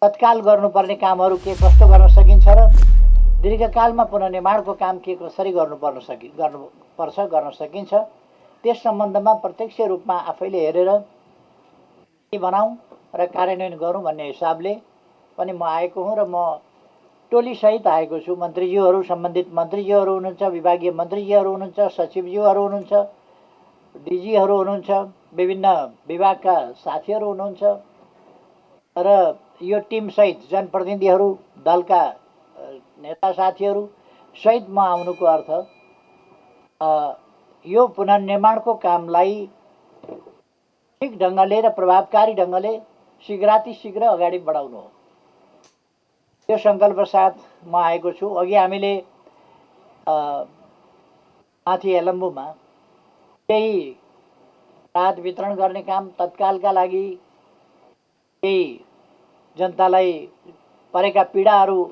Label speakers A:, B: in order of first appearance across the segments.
A: तत्काल गर्नुपर्ने कामहरू के कस्तो गर्न सकिन्छ र दीर्घकालमा पुनर्निर्माणको काम के कसरी गर्नुपर्छ गर्न सकिन्छ, त्यस सम्बन्धमा प्रत्यक्ष रूपमा आफैले हेरेर बनाऊँ र कार्यान्वयन गरौँ भन्ने हिसाबले पनि म आएको हुँ र म टोलीसहित आएको छु। मन्त्रीज्यूहरू, सम्बन्धित मन्त्रीज्यूहरू हुनुहुन्छ, विभागीय मन्त्रीज्यूहरू हुनुहुन्छ, सचिवज्यूहरू हुनुहुन्छ, डिजीहरू हुनुहुन्छ, विभिन्न विभागका साथीहरू हुनुहुन्छ र यो टिमसहित जनप्रतिनिधिहरू, दलका नेता साथीहरू सहित म आउनुको अर्थ यो पुनर्निर्माणको कामलाई ठिक ढङ्गले र प्रभावकारी ढङ्गले शीघ्रातिशीघ्र अगाडि बढाउनु हो। यो सङ्कल्प साथ म आएको छु। अघि हामीले माथि हेलम्बुमा केही राहत वितरण गर्ने काम तत्कालका लागि, केही जनतालाई परेका पीडाहरू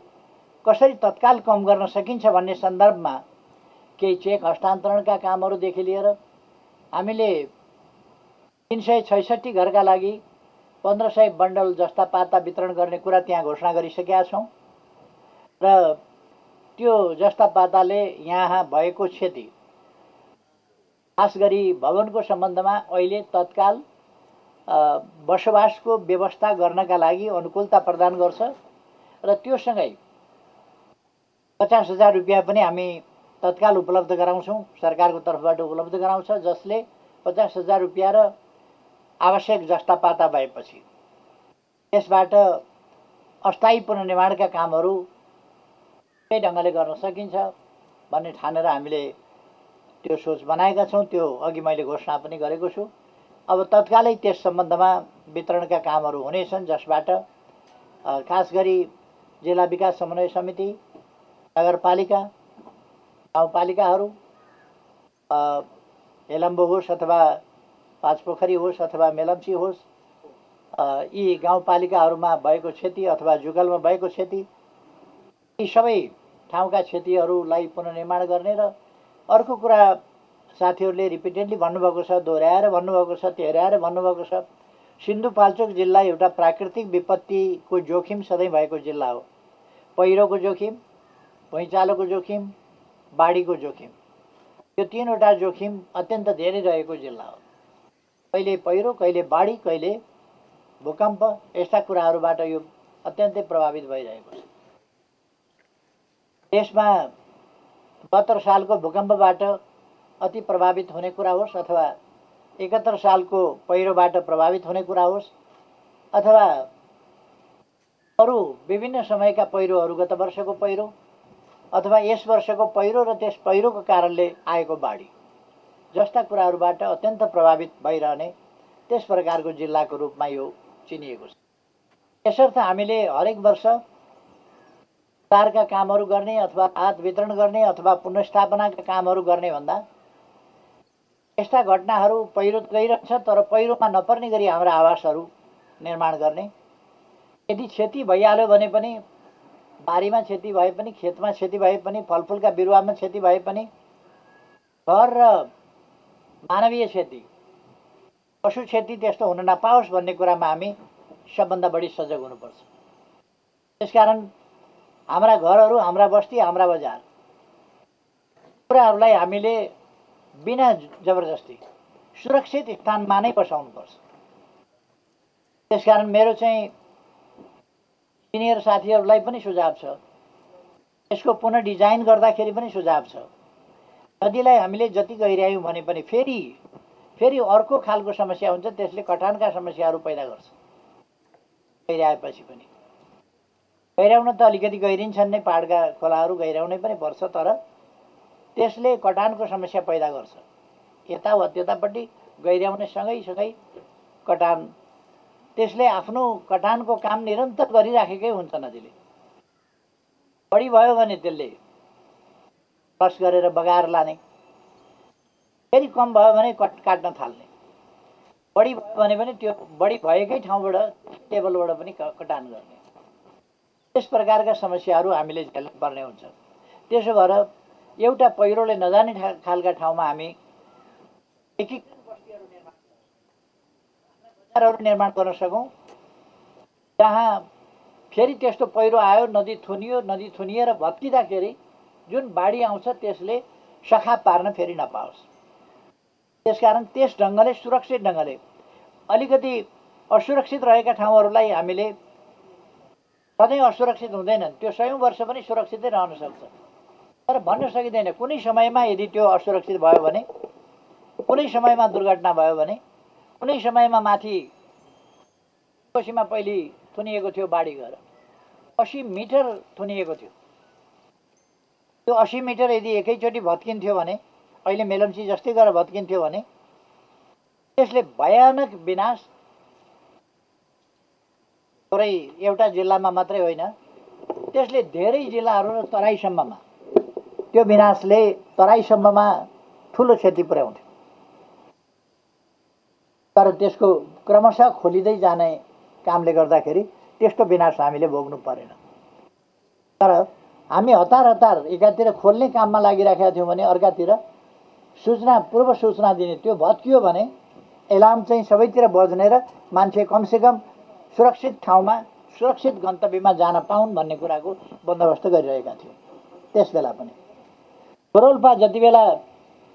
A: कसरी तत्काल कम गर्न सकिन्छ भन्ने सन्दर्भमा केही चेक हस्तान्तरणका कामहरूदेखि लिएर हामीले 366 घरका लागि 1500 बन्डल जस्ता पाता वितरण गर्ने कुरा त्यहाँ घोषणा गरिसकेका छौँ र त्यो जस्ता पाताले यहाँ भएको क्षति, खास गरी भवनको सम्बन्धमा अहिले तत्काल बसोबासको व्यवस्था गर्नका लागि अनुकूलता प्रदान गर्छ र त्योसँगै 50,000 रुपियाँ पनि हामी तत्काल उपलब्ध गराउँछौँ, सरकारको तर्फबाट उपलब्ध गराउँछ, जसले 50,000 रुपियाँ र आवश्यक जस्ता पाता भएपछि त्यसबाट अस्थायी पुनर्निर्माणका कामहरू त्यही ढङ्गले गर्न सकिन्छ भन्ने ठानेर हामीले त्यो सोच बनाएका छौँ। त्यो अघि मैले घोषणा पनि गरेको छु। अब तत्कालै त्यस सम्बन्धमा वितरणका कामहरू हुनेछन्, जसबाट खास गरी जिल्ला विकास समन्वय समिति, नगरपालिका, गाउँपालिकाहरू, हेलम्बु होस् अथवा पाँचपोखरी होस् अथवा मेलम्ची होस्, यी गाउँपालिकाहरूमा भएको क्षति अथवा जुगलमा भएको क्षति, यी सबै ठाउँका क्षतिहरूलाई पुनर्निर्माण गर्ने र अर्को कुरा साथीहरूले रिपिटेडली भन्नुभएको छ, दोहोऱ्याएर भन्नुभएको छ, तेह्राएर भन्नुभएको छ, सिन्धुपाल्चोक जिल्ला एउटा प्राकृतिक विपत्तिको जोखिम सधैँ भएको जिल्ला हो। पहिरोको जोखिम, भुइँचालोको जोखिम, बाढीको जोखिम, यो तीनवटा जोखिम अत्यन्त धेरै रहेको जिल्ला हो। कहिले पहिरो, कहिले बाढी, कहिले भूकम्प, यस्ता कुराहरूबाट यो अत्यन्तै प्रभावित भइरहेको छ। देशमा 72 सालको भूकम्पबाट अति प्रभावित हुने कुरा होस् अथवा 71 सालको पहिरोबाट प्रभावित हुने कुरा होस् अथवा अरू विभिन्न समयका पहिरोहरू, गत वर्षको पहिरो अथवा यस वर्षको पहिरो र त्यस पहिरोको कारणले आएको बाढी जस्ता कुराहरूबाट अत्यन्त प्रभावित भइरहने त्यस प्रकारको जिल्लाको रूपमा यो चिनिएको छ। यसर्थ हामीले हरेक वर्ष उद्धारका कामहरू गर्ने अथवा राहत वितरण गर्ने अथवा पुनर्स्थापनाका कामहरू गर्ने भन्दा यस्ता घटनाहरू पहिरो गइरहन्छ तर पहिरोमा नपर्ने गरी हाम्रा आवासहरू निर्माण गर्ने, यदि क्षति भइहाल्यो भने पनि, बारीमा क्षति भए पनि, खेतमा क्षति भए पनि, फलफुलका बिरुवामा क्षति भए पनि, घर र मानवीय क्षति, पशु क्षति त्यस्तो हुन नपाओस् भन्ने कुरामा हामी सबभन्दा बढी सजग हुनुपर्छ। त्यसकारण हाम्रा घरहरू, हाम्रा बस्ती, हाम्रा बजार कुराहरूलाई हामीले बिना जबरजस्ती सुरक्षित स्थानमा नै बसाउनुपर्छ। त्यसकारण मेरो चाहिँ सिनियर साथीहरूलाई पनि सुझाव छ, यसको पुनः डिजाइन गर्दाखेरि पनि सुझाव छ। नदीलाई हामीले जति गहिर्यायौँ भने पनि फेरि अर्को खालको समस्या हुन्छ, त्यसले कटानका समस्याहरू पैदा गर्छ। गहिर्याएपछि पनि गहिर्याउन त अलिकति गहिरिन्छन् नै, पहाडका खोलाहरू गहिर्याउनै पनि पर्छ, तर त्यसले कटानको समस्या पैदा गर्छ। यतापट्टि गहिर्याउने सँगै कटान, त्यसले आफ्नो कटानको काम निरन्तर गरिराखेकै हुन्छ। नदीले बढी भयो भने त्यसले फ्लस गरेर बगाएर लाने, फेरि कम भयो भने काट्न थाल्ने, बढी भयो भने पनि त्यो बढी भएकै ठाउँबाट टेबलबाट पनि कटान गर्ने, त्यस प्रकारका समस्याहरू हामीले झेल्नु पर्ने हुन्छ। त्यसो भएर एउटा पहिरोले नजाने खालका ठाउँमा हामी बजारहरू निर्माण गर्न सकौँ, जहाँ फेरि त्यस्तो पहिरो आयो, नदी थुनिएर भत्किँदाखेरि जुन बाढी आउँछ त्यसले सखा पार्न फेरि नपाओस्। त्यसकारण त्यस ढङ्गले सुरक्षित ढङ्गले अलिकति असुरक्षित रहेका ठाउँहरूलाई हामीले सधैँ असुरक्षित हुँदैनन्, त्यो 100औं वर्ष पनि सुरक्षितै रहन सक्छ। तर भन्न सकिँदैन कुनै समयमा यदि त्यो असुरक्षित भयो भने, कुनै समयमा दुर्घटना भयो भने, कुनै समयमा माथि कोशीमा पहिले थुनिएको थियो बाढी गएर 80 मिटर थुनिएको थियो। त्यो 80 मिटर यदि एकैचोटि भत्किन्थ्यो भने, अहिले मेलम्ची जस्तै गरेर भत्किन्थ्यो भने त्यसले भयानक विनाश थोरै एउटा जिल्लामा मात्रै होइन, त्यसले धेरै जिल्लाहरू र तराईसम्ममा त्यो विनाशले तराईसम्ममा ठुलो क्षति पुर्याउँथ्यो। तर त्यसको क्रमशः खोलिँदै जाने कामले गर्दाखेरि त्यस्तो विनाश हामीले भोग्नु परेन। तर हामी हतार एकातिर खोल्ने काममा लागिराखेका थियौँ भने अर्कातिर पूर्व सूचना दिने, त्यो भत्कियो भने एलार्म चाहिँ सबैतिर बज्ने र मान्छे कमसेकम सुरक्षित ठाउँमा सुरक्षित गन्तव्यमा जान पाउन् भन्ने कुराको बन्दोबस्त गरिरहेका थियौँ। त्यस बेला पनि रोल्पा जति बेला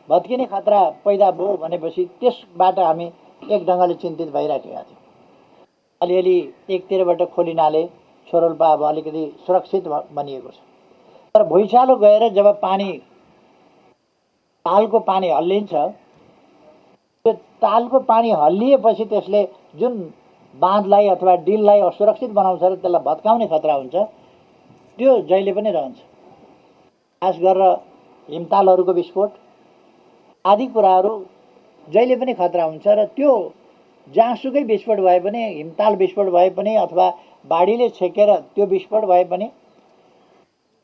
A: भत्किने खतरा पैदा भयो भनेपछि त्यसबाट हामी एक ढङ्गले चिन्तित भइराखेका थियौँ। अलिअलि एकतिरबाट खोलिनाले छोरोल्पा अब अलिकति सुरक्षित बनिएको छ। तर भुइँचालो गएर जब तालको पानी हल्लिन्छ, त्यो तालको पानी हल्लिएपछि त्यसले जुन बाँधलाई अथवा डिललाई असुरक्षित बनाउँछ र त्यसलाई भत्काउने खतरा हुन्छ, त्यो जहिले पनि रहन्छ। खास गरेर हिमतालहरूको विस्फोट आदि कुराहरू जहिले पनि खतरा हुन्छ र त्यो जहाँसुकै विस्फोट भए पनि, हिमताल विस्फोट भए पनि अथवा बाढीले छेकेर त्यो विस्फोट भए पनि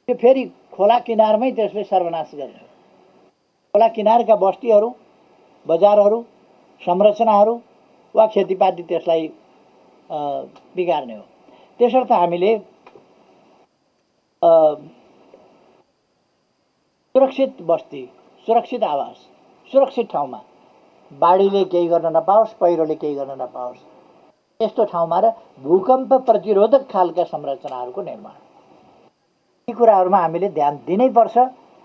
A: त्यो फेरि खोला किनारमै त्यसले सर्वनाश गर्छ। खोला किनारका बस्तीहरू, बजारहरू, संरचनाहरू वा खेतीपाती त्यसलाई बिगार्ने हो। त्यसर्थ हामीले सुरक्षित बस्ती, सुरक्षित आवास, सुरक्षित ठाउँमा बाढीले केही गर्न नपाओस्, पहिरोले केही गर्न नपाओस्, यस्तो ठाउँमा र भूकम्प प्रतिरोधक खालका संरचनाहरूको निर्माण, यी कुराहरूमा हामीले ध्यान दिनै पर्छ।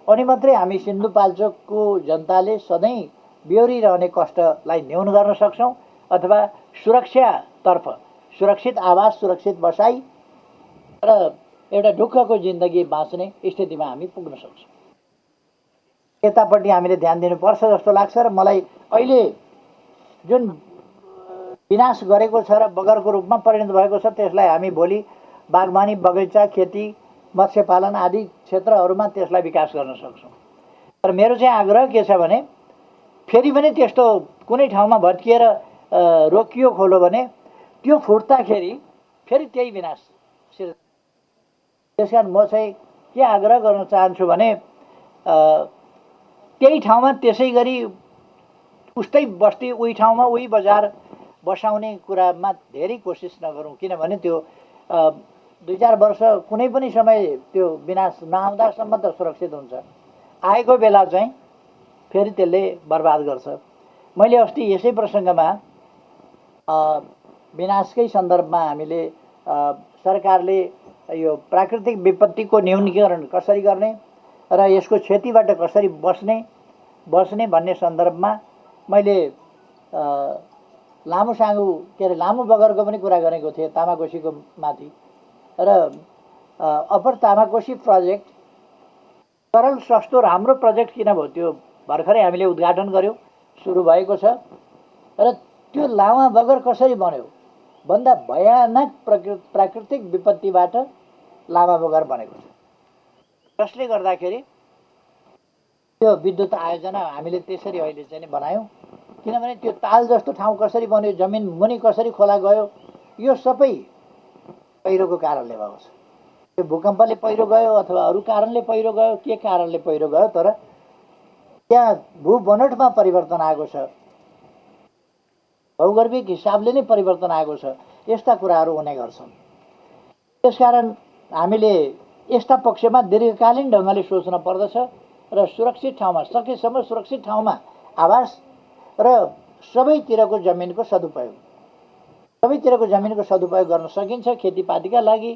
A: अनि मात्रै हामी सिन्धुपाल्चोकको जनताले सधैँ बेहोरिरहने कष्टलाई न्यून गर्न सक्छौँ अथवा सुरक्षातर्फ, सुरक्षित आवास, सुरक्षित बसाइ र एउटा ढुक्कको जिन्दगी बाँच्ने स्थितिमा हामी पुग्न सक्छौँ। यतापट्टि हामीले ध्यान दिनुपर्छ जस्तो लाग्छ र मलाई अहिले जुन विनाश गरेको छ र बगरको रूपमा परिणत भएको छ त्यसलाई हामी भोलि बागवानी, बगैँचा, खेती, मत्स्य पालन आदि क्षेत्रहरूमा त्यसलाई विकास गर्न सक्छौँ। तर मेरो चाहिँ आग्रह के छ भने फेरि पनि त्यस्तो कुनै ठाउँमा भत्किएर रोकियो खोलो भने त्यो फुट्दाखेरि फेरि त्यही विनाश सिर्जना। त्यसकारण म चाहिँ के आग्रह गर्न चाहन्छु भने त्यही ठाउँमा त्यसै गरी उस्तै बस्ती, उही ठाउँमा उही बजार बसाउने कुरामा धेरै कोसिस नगरौँ। किनभने त्यो 2-4 वर्ष कुनै पनि समय त्यो विनाश नआउँदासम्म त सुरक्षित हुन्छ, आएको बेला चाहिँ फेरि त्यसले बर्बाद गर्छ। मैले अस्ति यसै प्रसङ्गमा विनाशकै सन्दर्भमा हामीले सरकारले यो प्राकृतिक विपत्तिको न्यूनीकरण कसरी गर्ने र यसको क्षतिबाट कसरी बस्ने भन्ने सन्दर्भमा मैले लामो बगरको पनि कुरा गरेको थिएँ, तामाकोसीको माथि। र अप्पर तामाकोसी प्रोजेक्ट सरल, सस्तो, राम्रो प्रोजेक्ट किन भयो त्यो भर्खरै हामीले उद्घाटन गऱ्यौँ, सुरु भएको छ। र त्यो लामा बगर कसरी बन्यो भन्दा भयानक प्राकृतिक विपत्तिबाट लामा बगर बनेको छ, जसले गर्दाखेरि त्यो विद्युत आयोजना हामीले त्यसरी अहिले चाहिँ बनायौँ। किनभने त्यो ताल जस्तो ठाउँ कसरी बन्यो, जमिन मुनि कसरी खोला गयो, यो सबै पहिरोको कारणले भएको छ। त्यो भूकम्पले पहिरो गयो अथवा अरू कारणले पहिरो गयो, के कारणले पहिरो गयो, तर त्यहाँ भूबनोटमा परिवर्तन आएको छ, भौगर्भिक हिसाबले नै परिवर्तन आएको छ। यस्ता कुराहरू हुने गर्छन्। त्यसकारण हामीले यस्ता पक्षमा दीर्घकालीन ढङ्गले सोच्न पर्दछ र सुरक्षित ठाउँमा, सकेसम्म सुरक्षित ठाउँमा आवास र सबैतिरको जमिनको सदुपयोग गर्न सकिन्छ। खेतीपातीका लागि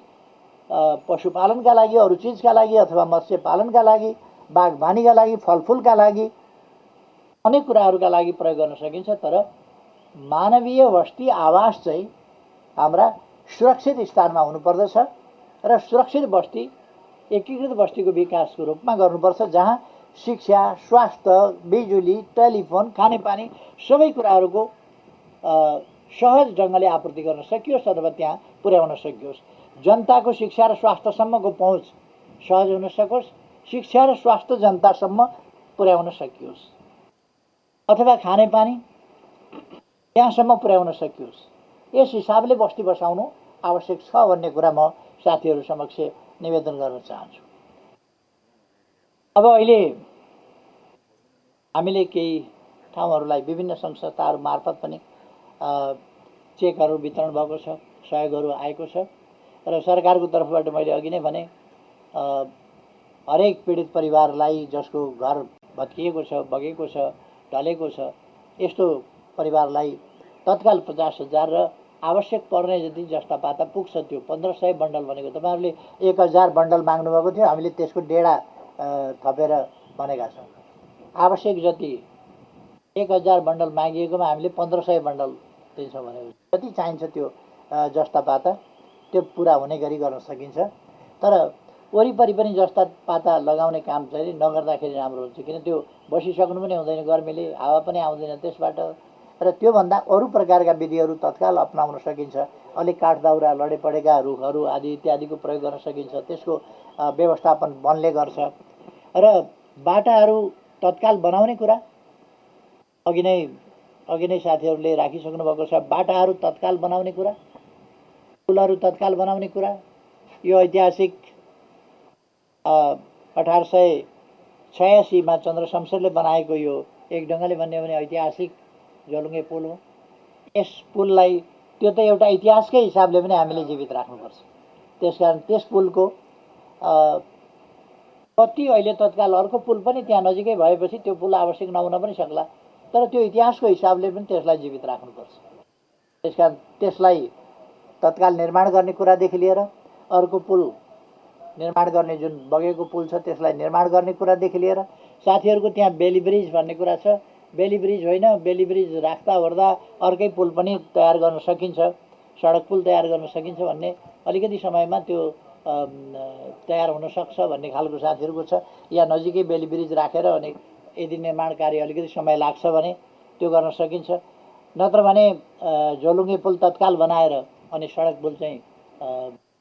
A: पशुपालनका लागि, अरू चिजका लागि, अथवा मत्स्य पालनका लागि, बागबानीका लागि, फलफुलका लागि, अनेक कुराहरूका लागि प्रयोग गर्न सकिन्छ। तर मानवीय वस्ती आवास चाहिँ हाम्रा सुरक्षित स्थानमा हुनुपर्दछ र सुरक्षित बस्ती एकीकृत बस्तीको विकासको रूपमा गर्नुपर्छ, जहाँ शिक्षा, स्वास्थ्य, बिजुली, टेलिफोन, खानेपानी सबै कुराहरूको सहज ढङ्गले आपूर्ति गर्न सकियोस् अथवा त्यहाँ पुर्याउन सकियोस्। जनताको शिक्षा र स्वास्थ्यसम्मको पहुँच सहज हुन सकोस्, शिक्षा र स्वास्थ्य जनतासम्म पुर्याउन सकियोस्, अथवा खानेपानी त्यहाँसम्म पुर्याउन सकियोस्। यस हिसाबले बस्ती बसाउनु आवश्यक छ भन्ने कुरा म साथीहरू समक्ष निवेदन गर्न चाहन्छु। अब अहिले हामीले केही ठाउँहरूलाई विभिन्न सङ्घ संस्थाहरू मार्फत पनि चेकहरू वितरण भएको छ, सहयोगहरू आएको छ र सरकारको तर्फबाट मैले अघि नै भने हरेक पीडित परिवारलाई जसको घर भत्किएको छ, बगेको छ, ढलेको छ, यस्तो परिवारलाई तत्काल 50,000 र आवश्यक पर्ने जति जस्ता पाता पुग्छ त्यो 1500 बन्डल भनेको तपाईँहरूले 1000 बन्डल माग्नुभएको थियो, हामीले त्यसको डेढा थपेर भनेका छौँ। आवश्यक जति 1000 बन्डल मागिएकोमा हामीले 1500 बन्डल दिन्छौँ भनेको, जति चाहिन्छ त्यो जस्ता पाता त्यो पुरा हुने गरी गर्न सकिन्छ। तर वरिपरि पनि जस्ता पाता लगाउने काम चाहिँ नगर्दाखेरि राम्रो हुन्छ, किन त्यो बसिसक्नु पनि हुँदैन, गर्मीले हावा पनि आउँदैन त्यसबाट, र त्योभन्दा अरू प्रकारका विधिहरू तत्काल अपनाउन सकिन्छ। अलिक काठ दाउरा, लडे पडेका रुखहरू आदि इत्यादिको प्रयोग गर्न सकिन्छ, त्यसको व्यवस्थापन वनले गर्छ। र बाटाहरू तत्काल बनाउने कुरा अघि नै साथीहरूले राखिसक्नु भएको छ। बाटाहरू तत्काल बनाउने कुरा, पुलहरू तत्काल बनाउने कुरा, यो ऐतिहासिक 1886 मा चन्द्र शमशेरले बनाएको यो एक ढङ्गले भन्यो भने ऐतिहासिक झोलुङ्गे पुल हो। यस पुललाई त्यो त एउटा इतिहासकै हिसाबले पनि हामीले जीवित राख्नुपर्छ। त्यसकारण त्यस पुलको कति अहिले तत्काल अर्को पुल पनि त्यहाँ नजिकै भएपछि त्यो पुल आवश्यक नहुन पनि सक्ला, तर त्यो इतिहासको हिसाबले पनि त्यसलाई जीवित राख्नुपर्छ। त्यसकारण त्यसलाई तत्काल निर्माण गर्ने कुरादेखि लिएर अर्को पुल निर्माण गर्ने, जुन बगेको पुल छ त्यसलाई निर्माण गर्ने कुरादेखि लिएर साथीहरूको त्यहाँ बेली ब्रिज भन्ने कुरा छ, बेली ब्रिज होइन, बेली ब्रिज राख्दा ओर्दा अर्कै पुल पनि तयार गर्न सकिन्छ, सडक पुल तयार गर्न सकिन्छ भन्ने अलिकति समयमा त्यो तयार हुन सक्छ भन्ने खालको साथीहरूको छ। या नजिकै बेली ब्रिज राखेर अनि यदि निर्माण कार्य अलिकति समय लाग्छ भने त्यो गर्न सकिन्छ। नत्र भने झोलुङ्गे पुल तत्काल बनाएर अनि सडक पुल चाहिँ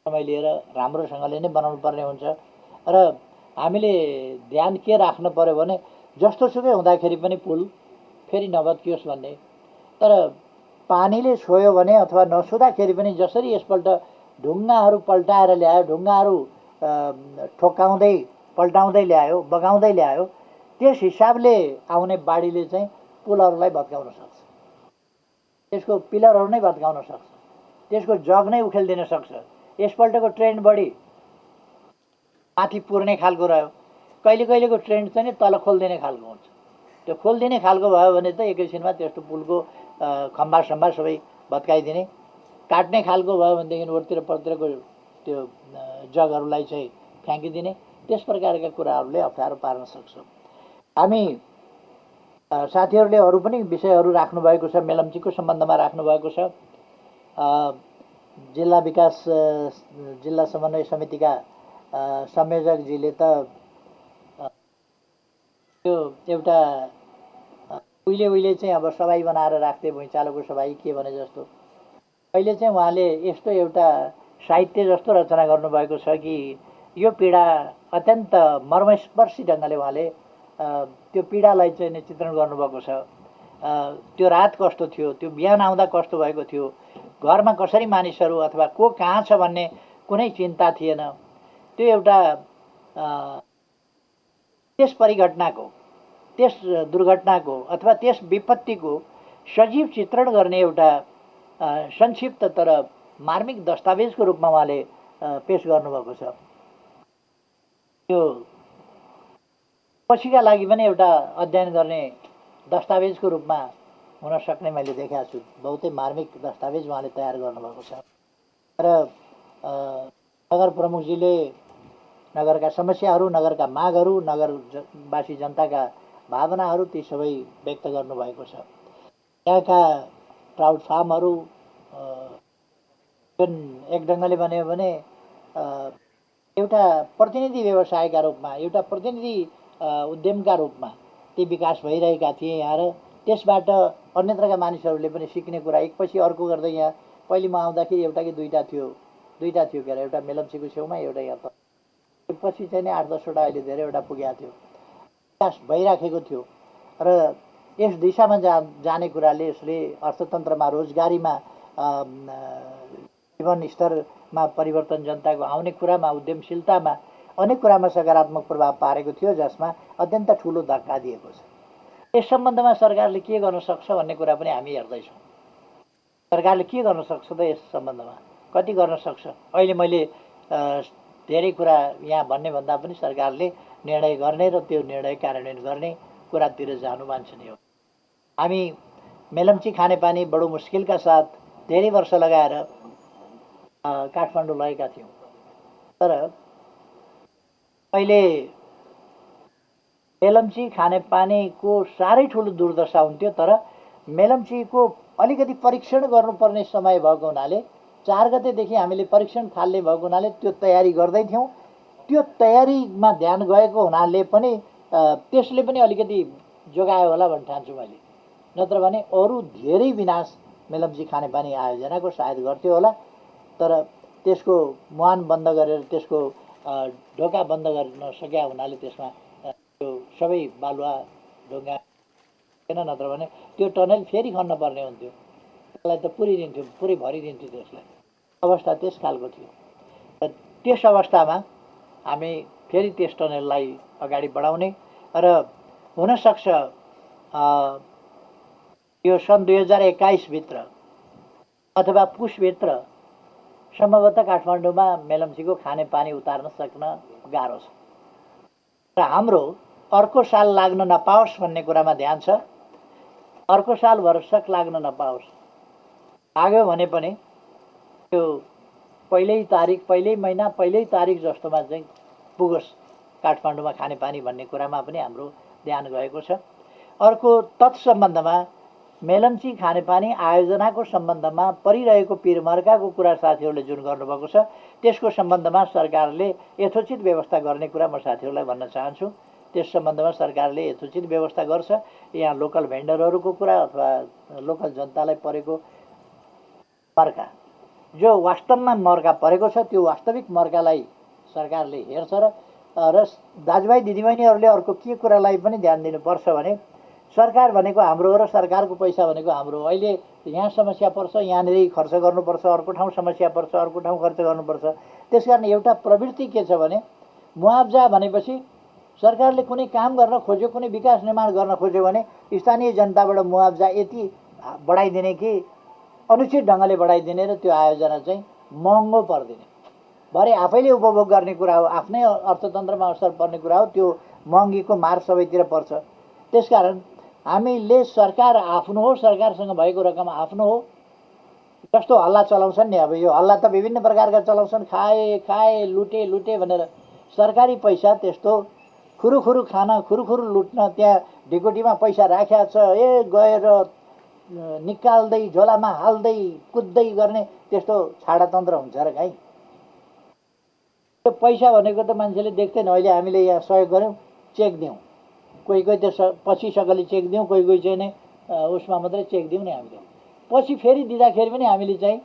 A: समय लिएर राम्रोसँगले नै बनाउनु पर्ने हुन्छ। र हामीले ध्यान के राख्नु पर्यो भने जस्तो सुकै हुँदाखेरि पनि पुल फेरि नभत्कियोस् भन्ने। तर पानीले छोयो भने अथवा नछुँदाखेरि पनि जसरी यसपल्ट ढुङ्गाहरू पल्टाएर ल्यायो, ढुङ्गाहरू ठोक्काउँदै पल्टाउँदै ल्यायो, बगाउँदै ल्यायो, त्यस हिसाबले आउने बाढीले चाहिँ पुलहरूलाई भत्काउन सक्छ, त्यसको पिलरहरू नै भत्काउन सक्छ, त्यसको जग नै उखेलिदिन सक्छ। यसपल्टको ट्रेन्ड बढी माथि पुर्ने खालको रह्यो, कहिलेको ट्रेन्ड चाहिँ तल खोलिदिने खालको हुन्छ। त्यो खोलिदिने खालको भयो भने त एकैछिनमा त्यस्तो पुलको खम्बा सम्बा सबै भत्काइदिने, काट्ने खालको भयो भनेदेखि उरतिर परतिरको त्यो जगहरूलाई चाहिँ फ्याँकिदिने, त्यस प्रकारका कुराहरूले अप्ठ्यारो पार्न सक्छ। हामी साथीहरूले अरू पनि विषयहरू राख्नुभएको छ, मेलम्चीको सम्बन्धमा राख्नुभएको छ। जिल्ला समन्वय समितिका संयोजकजीले त त्यो एउटा उहिले चाहिँ अब सभाइ बनाएर राख्थे, भुइँचालोको सभाइ के भने जस्तो, अहिले चाहिँ उहाँले यस्तो एउटा साहित्य जस्तो रचना गर्नुभएको छ कि यो पीडा अत्यन्त मर्मस्पर्शी ढङ्गले उहाँले त्यो पीडालाई चाहिँ चित्रण गर्नुभएको छ। त्यो रात कस्तो थियो, त्यो बिहान आउँदा कस्तो भएको थियो, घरमा कसरी मानिसहरू अथवा को कहाँ छ भन्ने कुनै चिन्ता थिएन। त्यो एउटा त्यस परिघटनाको, त्यस दुर्घटनाको अथवा त्यस विपत्तिको सजीव चित्रण गर्ने एउटा संक्षिप्त तर मार्मिक दस्तावेजको रूपमा उहाँले पेश गर्नुभएको छ। त्यो पछिका लागि पनि एउटा अध्ययन गर्ने दस्तावेजको रूपमा हुन सक्ने मैले देखेको छु। बहुतै मार्मिक दस्तावेज उहाँले तयार गर्नुभएको छ। र नगर प्रमुखजीले नगरका समस्याहरू, नगरका मागहरू, नगरवासी जनताका भावनाहरू ती सबै व्यक्त गर्नुभएको छ। यहाँका ट्राउट फार्महरू जुन एक ढङ्गले भन्यो भने एउटा प्रतिनिधि व्यवसायका रूपमा, एउटा प्रतिनिधि उद्यमका रूपमा ती विकास भइरहेका थिए यहाँ, र त्यसबाट अन्यत्रका मानिसहरूले पनि सिक्ने कुरा एकपछि अर्को गर्दै यहाँ पहिले म आउँदाखेरि एउटा कि दुईवटा थियो के अरे, एउटा मेलम्चीको छेउमा, एउटा यहाँ त पछि चाहिँ नि 8-10वटा अहिले धेरैवटा पुगेको थियो, विकास भइराखेको थियो। र यस दिशामा जाने कुराले यसले अर्थतन्त्रमा, रोजगारीमा, जीवनस्तरमा परिवर्तन जनताको आउने कुरामा, उद्यमशीलतामा, अनेक कुरामा सकारात्मक प्रभाव पारेको थियो, जसमा अत्यन्त ठुलो धक्का दिएको छ। यस सम्बन्धमा सरकारले के गर्न सक्छ भन्ने कुरा पनि हामी हेर्दैछौँ। सरकारले के गर्न सक्छ त यस सम्बन्धमा, कति गर्न सक्छ? अहिले मैले धेरै कुरा यहाँ भन्ने भन्दा पनि सरकारले निर्णय गर्ने र त्यो निर्णय कार्यान्वयन गर्ने कुरातिर जानु वाञ्छनीय हो। हामी मेलम्ची खानेपानी बडो मुस्किलका साथ धेरै वर्ष लगाएर काठमाडौँ लगेका थियौँ, तर अहिले मेलम्ची खानेपानीको साह्रै ठुलो दुर्दशा हुन्थ्यो। तर मेलम्चीको अलिकति परीक्षण गर्नुपर्ने समय भएको हुनाले 4 गतेदेखि हामीले परीक्षण थाल्ने भएको हुनाले त्यो तयारी गर्दै थियौँ। त्यो तयारीमा ध्यान गएको हुनाले पनि त्यसले पनि अलिकति जोगायो होला भन्ने ठान्छु मैले। नत्र भने अरू धेरै विनाश मेलम्ची खानेपानी आयोजनाको सायद गर्थ्यो होला, तर त्यसको मुहान बन्द गरेर, त्यसको ढोका बन्द गर्न सकेका हुनाले त्यसमा त्यो सबै बालुवा ढुङ्गा थिएन। नत्र भने त्यो टनल फेरि खन्न पर्ने हुन्थ्यो, त्यसलाई त पुरिदिन्थ्यो, पुरै भरिदिन्थ्यो। त्यसलाई अवस्था त्यस खालको थियो। र त्यस अवस्थामा हामी फेरि त्यस टनललाई अगाडि बढाउने र हुनसक्छ यो सन् 2021 भित्र अथवा पुसभित्र सम्भवतः काठमाडौँमा मेलम्चीको खानेपानी उतार्न सक्न गाह्रो छ। र हाम्रो अर्को साल लाग्न नपाओस् भन्ने कुरामा ध्यान छ। अर्को साल भरसक लाग्न नपाओस्, लाग्यो भने पनि त्यो पहिल्यै महिना पहिल्यै तारिक जस्तोमा चाहिँ पुगोस् काठमाडौँमा खानेपानी भन्ने कुरामा पनि हाम्रो ध्यान गएको छ। अर्को तत्सम्बन्धमा मेलम्ची खानेपानी आयोजनाको सम्बन्धमा परिरहेको पिरमर्काको कुरा साथीहरूले जुन गर्नुभएको छ, त्यसको सम्बन्धमा सरकारले यथोचित व्यवस्था गर्ने कुरा म साथीहरूलाई भन्न चाहन्छु। त्यस सम्बन्धमा सरकारले यथोचित व्यवस्था गर्छ। यहाँ लोकल भेन्डरहरूको कुरा अथवा लोकल जनतालाई परेको मर्का, जो वास्तवमा मर्का परेको छ, त्यो वास्तविक मर्कालाई सरकारले हेर्छ। र दाजुभाइ दिदीबहिनीहरूले अर्को के कुरालाई पनि ध्यान दिनुपर्छ भने, सरकार भनेको हाम्रो हो र सरकारको पैसा भनेको हाम्रो हो। अहिले यहाँ समस्या पर्छ, यहाँनिर खर्च गर्नुपर्छ, अर्को ठाउँ समस्या पर्छ, अर्को ठाउँ खर्च गर्नुपर्छ। त्यसकारण एउटा प्रवृत्ति के छ भने, मुआवजा भनेपछि सरकारले कुनै काम गर्न खोज्यो, कुनै विकास निर्माण गर्न खोज्यो भने स्थानीय जनताबाट मुआवजा यति बढाइदिने कि अनुचित ढङ्गले बढाइदिने र त्यो आयोजना चाहिँ महँगो परिदिने, भरे आफैले उपभोग गर्ने कुरा हो, आफ्नै अर्थतन्त्रमा असर पर्ने कुरा हो। त्यो महँगीको मार सबैतिर पर्छ। त्यसकारण हामीले सरकार आफ्नो हो, सरकारसँग भएको रकम आफ्नो हो जस्तो हल्ला चलाउँछन् नि। अब यो हल्ला त विभिन्न प्रकारका चलाउँछन्, खाए लुटे भनेर। सरकारी पैसा त्यस्तो खुरुखुरु खान, खुरुखुरु लुट्न, त्यहाँ ढिकुटीमा पैसा राखेको छ, गएर निकाल्दै झोलामा हाल्दै कुद्दै गर्ने त्यस्तो छाडातन्त्र हुन्छ र काहीँ। त्यो पैसा भनेको त मान्छेले देख्दैन। अहिले हामीले यहाँ सहयोग गऱ्यौँ, चेक दिउँ, कोही त्यो पछि सकली चेक दिउँ, कोही चाहिँ नै उसमा मात्रै चेक दिउँ नि हामीले। पछि फेरि दिँदाखेरि पनि हामीले चाहिँ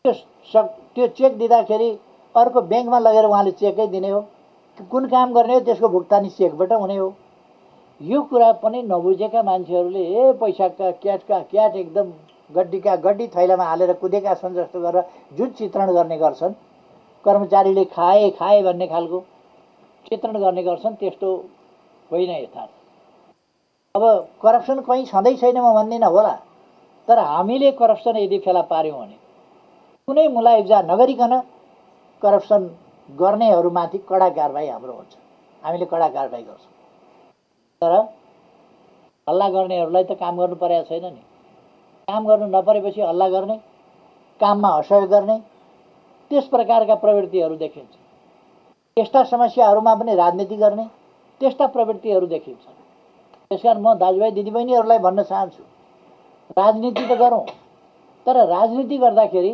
A: त्यो चेक दिँदाखेरि अर्को ब्याङ्कमा लगेर उहाँले चेकै दिने हो, कुन काम गर्ने हो त्यसको भुक्तानी चेकबाट हुने हो। यो कुरा पनि नबुझेका मान्छेहरूले पैसाका क्याट एकदम गड्डी थैलामा हालेर कुदेका छन् जस्तो गरेर जुन चित्रण गर्ने गर्छन्, कर्मचारीले खाए भन्ने खालको चित्रण गर्ने गर्छन्, त्यस्तो होइन यथार्थ। अब करप्सन कहीँ छँदै छैन म भन्दिनँ होला, तर हामीले करप्सन यदि फेला पार्यौँ भने कुनै मुलायजा नगरिकन करप्सन गर्नेहरूमाथि कडा कारबाही हाम्रो हुन्छ। हामीले कडा कारबाही गर्छौँ। तर हल्ला गर्नेहरूलाई त काम गर्नु परेको छैन नि। काम गर्नु नपरेपछि हल्ला गर्ने, काममा असहयोग गर्ने, त्यस प्रकारका प्रवृत्तिहरू देखिन्छ। त्यस्ता समस्याहरूमा पनि राजनीति गर्ने त्यस्ता प्रवृत्तिहरू देखिन्छ। त्यसकारण म दाजुभाइ दिदीबहिनीहरूलाई भन्न चाहन्छु, राजनीति त गरौँ, तर राजनीति गर्दाखेरि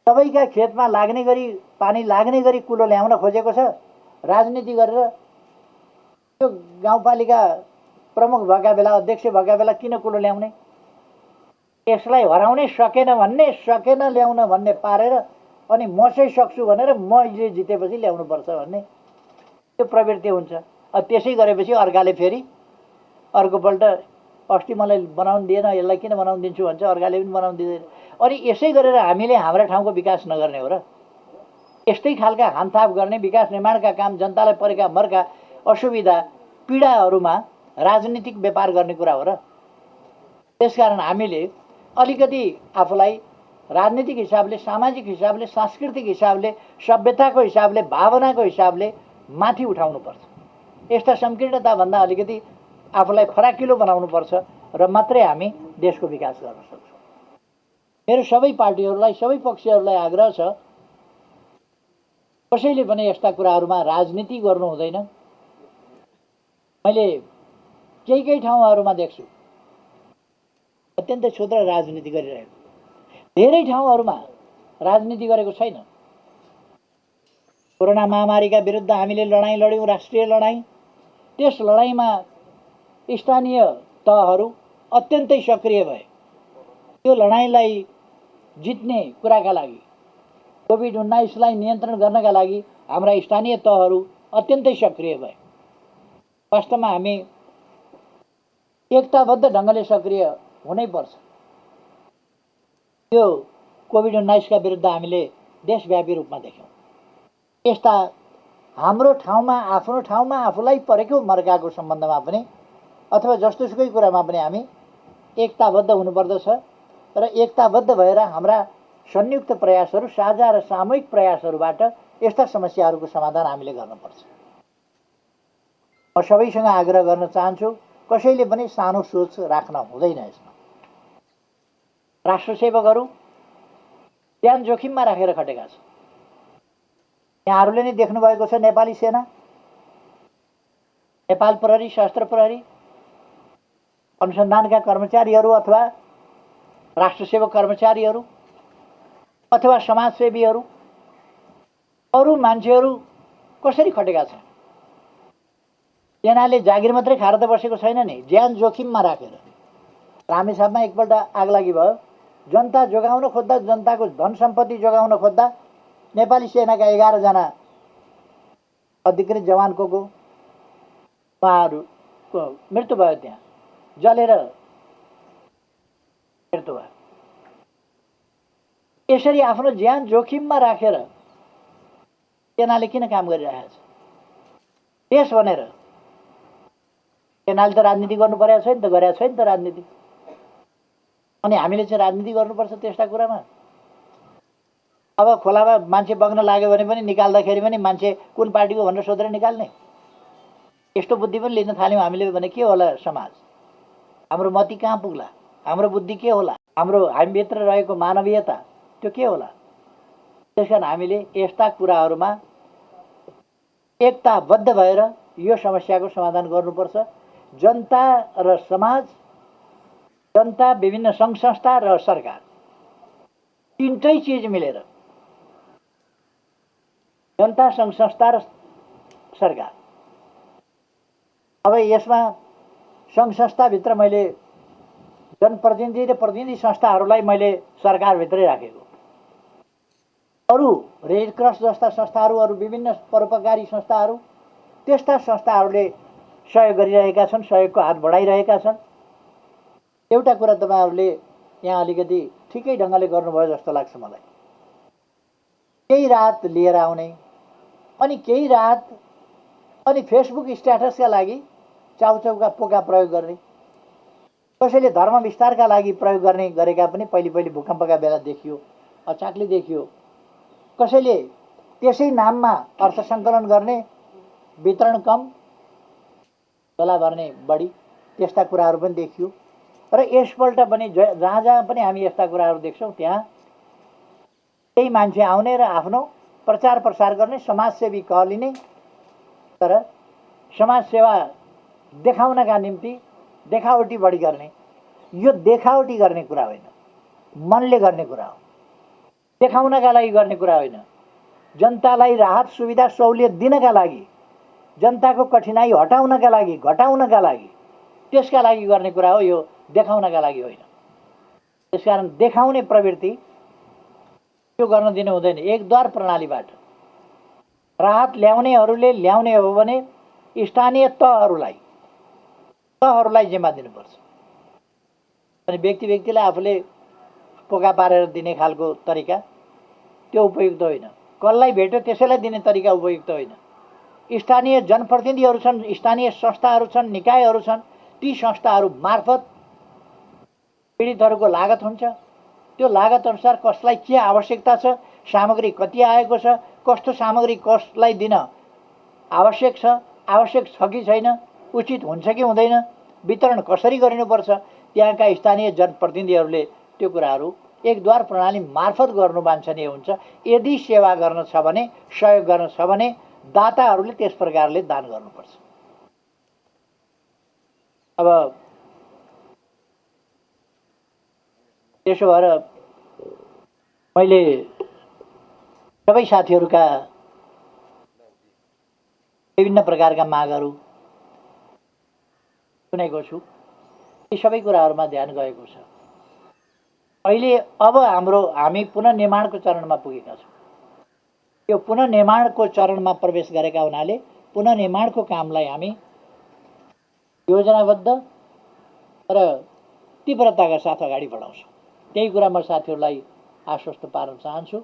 A: सबैका खेतमा लाग्ने गरी पानी लाग्ने गरी कुलो ल्याउन खोजेको छ। राजनीति गरेर त्यो गाउँपालिका प्रमुख भएका बेला, अध्यक्ष भएका बेला किन कुलो ल्याउने? यसलाई हराउनै सकेन ल्याउन भन्ने पारेर अनि म चाहिँ सक्छु भनेर मैले जितेपछि ल्याउनुपर्छ भन्ने त्यो प्रवृत्ति हुन्छ। त्यसै गरेपछि अर्काले फेरि अर्कोपल्ट अस्ति मलाई बनाउन दिएन, यसलाई किन बनाउन दिन्छु भन्छ, अर्काले पनि बनाउन दिँदैन। अनि यसै गरेर हामीले हाम्रा ठाउँको विकास नगर्ने हो र? यस्तै खालका हानथाप गर्ने, विकास निर्माणका काम, जनतालाई परेका मर्का असुविधा पीडाहरूमा राजनीतिक व्यापार गर्ने कुरा हो र? त्यसकारण हामीले अलिकति आफूलाई राजनीतिक हिसाबले, सामाजिक हिसाबले, सांस्कृतिक हिसाबले, सभ्यताको हिसाबले, भावनाको हिसाबले माथि उठाउनुपर्छ। यस्ता संकीर्णताभन्दा अलिकति आफूलाई फराकिलो बनाउनुपर्छ र मात्रै हामी देशको विकास गर्न सक्छौँ। मेरो सबै पार्टीहरूलाई, सबै पक्षहरूलाई आग्रह छ, कसैले पनि यस्ता कुराहरूमा राजनीति गर्नु हुँदैन। मैले केही ठाउँहरूमा देख्छु अत्यन्तै क्षुद्र राजनीति गरिरहेको, धेरै ठाउँहरूमा राजनीति गरेको छैन। कोरोना महामारीका विरुद्ध हामीले लडाईँ लड्यौँ, राष्ट्रिय लडाईँ। त्यस लडाईँमा स्थानीय तहहरू अत्यन्तै सक्रिय भए। त्यो लडाईँलाई जित्ने कुराका लागि, कोभिड-19लाई नियन्त्रण गर्नका लागि हाम्रा स्थानीय तहहरू अत्यन्तै सक्रिय भए। वास्तवमा हामी एकताबद्ध ढङ्गले सक्रिय हुनैपर्छ। त्यो कोभिड-19का विरुद्ध हामीले देशव्यापी रूपमा देख्यौँ। यस्ता हाम्रो ठाउँमा, आफ्नो ठाउँमा आफूलाई परेको मर्काको सम्बन्धमा पनि अथवा जस्तोसुकै कुरामा पनि हामी एकताबद्ध हुनुपर्दछ र एकताबद्ध भएर हाम्रा संयुक्त प्रयासहरू, साझा र सामूहिक प्रयासहरूबाट यस्ता समस्याहरूको समाधान हामीले गर्नुपर्छ। म सबैसँग आग्रह गर्न चाहन्छु, कसैले पनि सानो सोच राख्न हुँदैन। यसमा राष्ट्रसेवकहरू ज्यान जोखिममा राखेर खटेका छन्। यहाँहरूले नै देख्नुभएको छ, नेपाली सेना, नेपाल प्रहरी, सशस्त्र प्रहरी, अनुसन्धानका कर्मचारीहरू अथवा राष्ट्रसेवक कर्मचारीहरू अथवा समाजसेवीहरू, अरू मान्छेहरू कसरी खटेका छन्। सेनाले जागिर मात्रै खाएर त बसेको छैन नि, ज्यान जोखिममा राखेर। रामेछापमा एकपल्ट आगलागी भयो, जनता जोगाउन खोज्दा, जनताको धन सम्पत्ति जोगाउन खोज्दा नेपाली सेनाका 11 जना अधिकृत जवानको उहाँहरूको मृत्यु भयो। त्यहाँ जलेर मृत्यु भयो। यसरी आफ्नो ज्यान जोखिममा राखेर सेनाले किन काम गरिरहेको छ? देश भनेर सेनाले त राजनीति गर्नु परेको छैन त, गरेको छैन त राजनीति। अनि हामीले चाहिँ राजनीति गर्नुपर्छ त्यस्ता कुरामा। अब खोलामा मान्छे बग्न लाग्यो भने पनि निकाल्दाखेरि पनि मान्छे कुन पार्टीको भनेर सोधेर निकाल्ने, यस्तो बुद्धि पनि लिन थाल्यौँ हामीले भने के होला समाज? हाम्रो मति कहाँ पुग्ला? हाम्रो बुद्धि के होला? हाम्रो हामीभित्र रहेको मानवीयता त्यो के होला? त्यसकारण हामीले यस्ता कुराहरूमा एकताबद्ध भएर यो समस्याको समाधान गर्नुपर्छ। जनता र समाज, जनता, विभिन्न सङ्घ संस्था र सरकार, तीनटै चिज मिलेर, जनता, सङ्घ संस्था र सरकार। अब यसमा सङ्घ संस्थाभित्र मैले जनप्रतिनिधि र प्रतिनिधि संस्थाहरूलाई मैले सरकारभित्रै राखेको। अरू रेड क्रस जस्ता संस्थाहरू, अरू विभिन्न परोपकारी संस्थाहरू, त्यस्ता संस्थाहरूले सहयोग गरिरहेका छन्, सहयोगको हात बढाइरहेका छन्। एउटा कुरा तपाईँहरूले यहाँ अलिकति ठिकै ढङ्गले गर्नुभयो जस्तो लाग्छ मलाई। केही रात लिएर आउने अनि केही रात अनि फेसबुक स्ट्याटसका लागि चाउचाउका पोका प्रयोग गर्ने, कसैले धर्म विस्तारका लागि प्रयोग गर्ने गरेका पनि पहिले भूकम्पका बेला देखियो, अचाकले देखियो। कसैले त्यसै नाममा अर्थ सङ्कलन गर्ने, वितरण कम, झोला भर्ने बढी, त्यस्ता कुराहरू पनि देखियो। र यसपल्ट पनि जहाँ जहाँ पनि हामी यस्ता कुराहरू देख्छौँ त्यहाँ त्यही मान्छे आउने र आफ्नो प्रचार प्रसार गर्ने, समाजसेवी कहलिने, तर समाजसेवा देखाउनका निम्ति देखावटी बढी गर्ने। यो देखावटी गर्ने कुरा होइन, मनले गर्ने कुरा हो। देखाउनका लागि गर्ने कुरा होइन, जनतालाई राहत सुविधा सहुलियत दिनका लागि, जनताको कठिनाइ हटाउनका लागि, घटाउनका लागि, त्यसका लागि गर्ने कुरा हो, यो देखाउनका लागि होइन। त्यसकारण देखाउने प्रवृत्ति यो गर्न दिनु हुँदैन। एकद्वार प्रणालीबाट राहत ल्याउनेहरूले ल्याउने हो भने स्थानीय तहहरूलाई जिम्मा दिनुपर्छ। अनि व्यक्तिलाई आफूले पोका पारेर दिने खालको तरिका त्यो उपयुक्त होइन। कसलाई भेट्यो त्यसैलाई दिने तरिका उपयुक्त होइन। स्थानीय जनप्रतिनिधिहरू छन्, स्थानीय संस्थाहरू छन्, निकायहरू छन्, ती संस्थाहरू मार्फत पीडितहरूको लागत हुन्छ। त्यो लागत अनुसार कसलाई के आवश्यकता छ, सामग्री कति आएको छ, कस्तो सामग्री कसलाई दिन आवश्यक छ कि छैन, उचित हुन्छ कि हुँदैन, वितरण कसरी गरिनुपर्छ, त्यहाँका स्थानीय जनप्रतिनिधिहरूले त्यो कुराहरू एकद्वार प्रणाली मार्फत गर्नु वाञ्छनीय हुन्छ। यदि सेवा गर्न छ भने, सहयोग गर्न छ भने दाताहरूले त्यस प्रकारले दान गर्नुपर्छ। अब त्यसो भएर मैले सबै साथीहरूका विभिन्न प्रकारका मागहरू सुनेको छु। यी सबै कुराहरूमा ध्यान गएको छ। अहिले अब हामी पुनर्निर्माणको चरणमा पुगेका छौँ। यो पुनर्निर्माणको चरणमा प्रवेश गरेका हुनाले पुनर्निर्माणको कामलाई हामी योजनाबद्ध र तीव्रताका साथ अगाडि बढाउँछौँ। त्यही कुरा म साथीहरूलाई आश्वस्त पार्न चाहन्छु।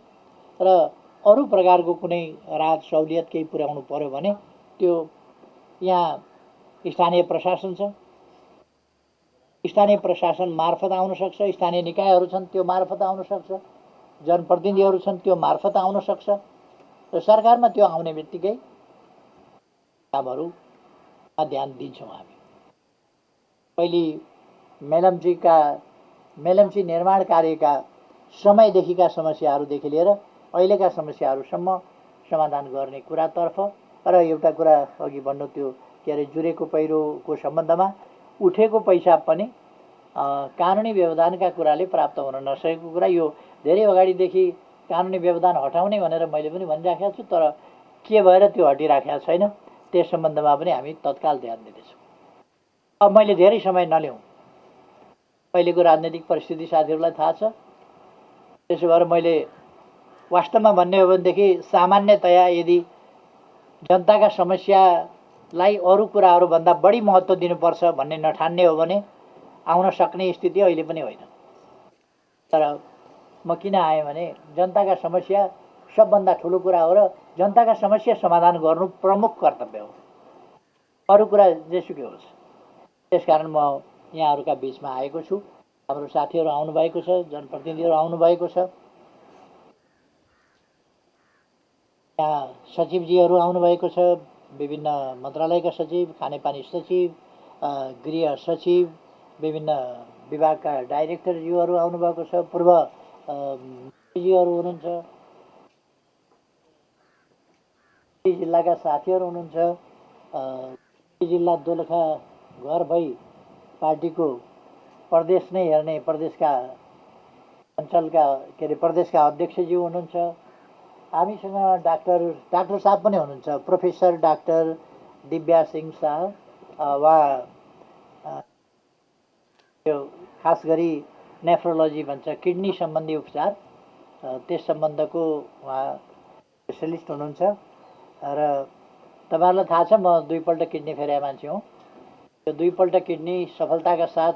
A: र अरू प्रकारको कुनै राहत सहुलियत केही पुर्याउनु पर्यो भने त्यो यहाँ स्थानीय प्रशासन छ, स्थानीय प्रशासन मार्फत आउन सक्छ, स्थानीय निकायहरू छन् त्यो मार्फत आउन सक्छ, जनप्रतिनिधिहरू छन् त्यो मार्फत आउन सक्छ। र सरकारमा त्यो आउने बित्तिकै कामहरूमा ध्यान दिन्छौँ हामी। पहिले मेलम्ची निर्माण कार्यका समयदेखिका समस्याहरूदेखि लिएर अहिलेका समस्याहरूसम्म समाधान गर्ने कुरातर्फ र एउटा कुरा अघि भन्नु त्यो के अरे जुरेको पहिरोको सम्बन्धमा उठेको पैसा पनि कानुनी व्यवधानका कुराले प्राप्त हुन नसकेको कुरा यो धेरै अगाडिदेखि कानुनी व्यवधान हटाउने भनेर मैले पनि भनिराखेको छु, तर के भएर त्यो हटिराखेको छैन त्यस सम्बन्धमा पनि हामी तत्काल ध्यान दिँदैछौँ। अब मैले धेरै समय नल्याउँ, अहिलेको राजनैतिक परिस्थिति साथीहरूलाई थाहा छ। त्यसो भएर मैले वास्तवमा भन्ने हो भनेदेखि सामान्यतया यदि जनताका समस्यालाई अरू कुराहरूभन्दा बढी महत्त्व दिनुपर्छ भन्ने नठान्ने हो भने आउन सक्ने स्थिति अहिले पनि होइन। तर म किन आएँ भने जनताका समस्या सबभन्दा ठुलो कुरा हो र जनताका समस्या समाधान गर्नु प्रमुख कर्तव्य हो, अरू कुरा जेसुकै होस्। त्यसकारण म यहाँहरूका बिचमा आएको छु। हाम्रो साथीहरू आउनुभएको छ, जनप्रतिनिधिहरू आउनुभएको छ, यहाँ सचिवजीहरू आउनुभएको छ, विभिन्न मन्त्रालयका सचिव, खानेपानी सचिव, गृह सचिव, विभिन्न विभागका डाइरेक्टरज्यूहरू आउनुभएको छ, पूर्व मन्त्रीज्यूहरू हुनुहुन्छ, जिल्लाका साथीहरू हुनुहुन्छ, जिल्ला दोलखा घर भई पार्टीको प्रदेश नै हेर्ने प्रदेशका अञ्चलका के अरे प्रदेशका अध्यक्षज्यू हुनुहुन्छ। हामीसँग डाक्टर साहब पनि हुनुहुन्छ, प्रोफेसर डाक्टर दिव्या सिंह शाह। उहाँ यो खास गरी नेफ्रोलोजी भन्छ, किडनी सम्बन्धी उपचार, त्यस सम्बन्धको उहाँ स्पेसलिस्ट हुनुहुन्छ। र तपाईँहरूलाई थाहा छ म 2 पल्ट किडनी फेरेका मान्छे हुँ। यो 2 पल्ट किडनी सफलताका साथ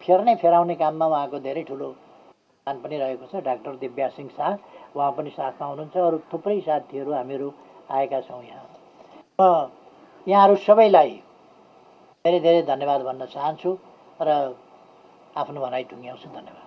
A: फेराउने काममा उहाँको धेरै ठुलो योगदान पनि रहेको छ। डाक्टर दिव्या सिंह शाह उहाँ पनि साथमा हुनुहुन्छ। अरू थुप्रै साथीहरू हामीहरू आएका छौँ यहाँ। म यहाँहरू सबैलाई धेरै धेरै धन्यवाद भन्न चाहन्छु र आफ्नो भनाइ टुङ्ग्याउँछु। धन्यवाद।